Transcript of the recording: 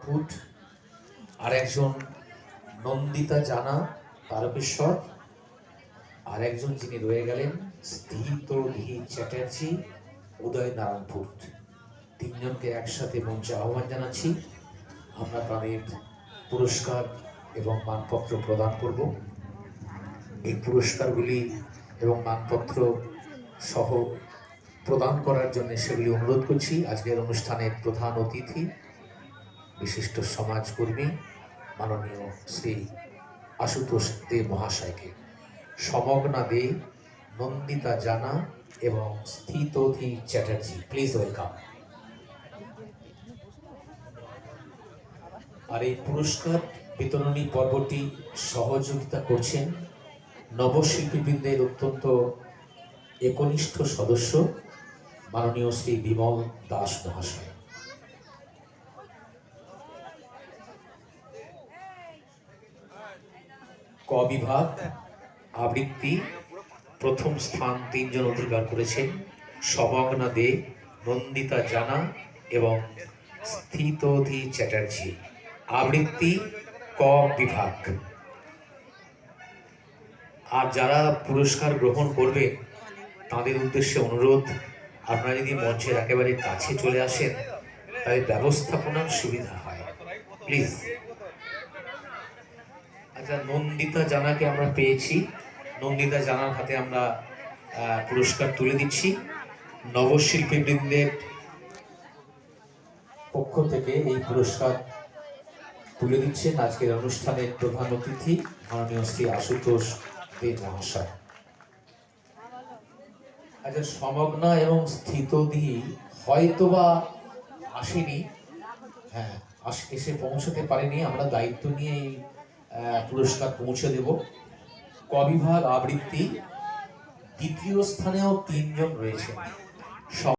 Foot, আর একজন নন্দিতা জানা তারকেশ্বর, আর একজন যিনি রয়ে গেলেন স্থিতধী চ্যাটার্জি উদয় নারায়ণপুর। তিনজনকে একসাথে মঞ্চে আহ্বান জানাচ্ছি। আমরা তাদের পুরস্কার এবং মানপত্র প্রদান করব। এই পুরস্কারগুলি এবং মানপত্র সহ প্রদান করার জন্য সেগুলি অনুরোধ করছি আজকের অনুষ্ঠানের প্রধান অতিথি বিশিষ্ট সমাজকর্মী মাননীয় শ্রী আশুতোষ দে মহাশয়কে। সমগ্না দে, নন্দিতা জানা এবং স্থিতধী চ্যাটার্জি, প্লিজ ওয়েলকাম। আর এই পুরস্কার বিতরণী পর্বটি সহযোগিতা করছেন নবশিল্পীবৃন্দের অত্যন্ত একনিষ্ঠ সদস্য মাননীয় শ্রী বিমল দাস মহাশয়। ক বিভাগ আবৃত্তি প্রথম স্থান তিনজন অধিকার করেছেন, সমগ্না দে, নন্দিতা জানা এবং স্থিতধী চ্যাটার্জি। আবৃত্তি ক বিভাগ। আর যারা পুরস্কার গ্রহণ করবে তাদের উদ্দেশ্যে অনুরোধ, আপনারা যদি মঞ্চের একেবারে কাছে চলে আসেন তাই ব্যবস্থাপনার সুবিধা হয়, প্লিজ। আচ্ছা, নন্দিতা জানাকে আমরা পেয়েছি। নন্দিতা জানার হাতে আমরা পুরস্কার তুলে দিচ্ছি। নবশিল্পীবৃন্দের পক্ষ থেকে এই পুরস্কার তুলে দিচ্ছেন আজকের অনুষ্ঠানের প্রধান অতিথি মাননীয় শ্রী আশুতোষ দে মহাশয়। আচ্ছা, সমগ্না এবং স্থিতধী হয়তোবা আসেনি, হ্যাঁ এসে পৌঁছতে পারেনি। আমরা দায়িত্ব নিয়ে এই পুরস্কার পৌঁছে দেব। ক বিভাগ আবৃত্তি দ্বিতীয় স্থানেও তিনজন রয়েছে।